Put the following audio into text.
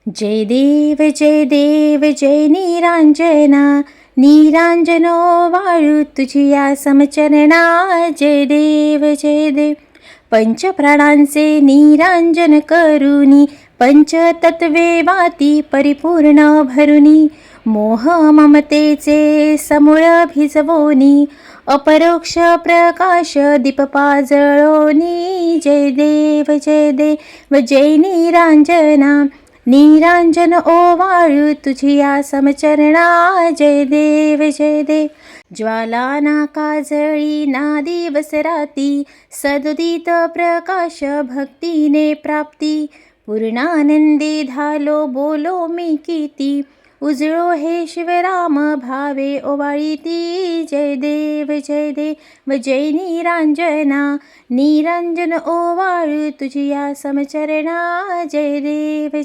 जय देव जय निरांजना, निरांजनो वाळू तुझिया समचरणा. जय देव पंचप्राणांचे निरांजन करुनी, पंचतत्वे वाती परिपूर्ण भरुनी. मोह ममतेचे समूळ भिजवोनी, अपरोक्ष प्रकाश दीप पाजळोनी. जय देव जय निरांजना, निरांजन ओवाळू तुझिया समचरणा. जय देव ज्वाला ना काजळी ना दिवस राती, सदुदित प्रकाश भक्तीने प्राप्ती. पूर्णानंदी धालो बोलो मी किती, उजळो हे शिवराम भावे ओवाळीती. जय देव जय निरांजना, निरांजन ओवाळू तुझिया समचरणा. जय देव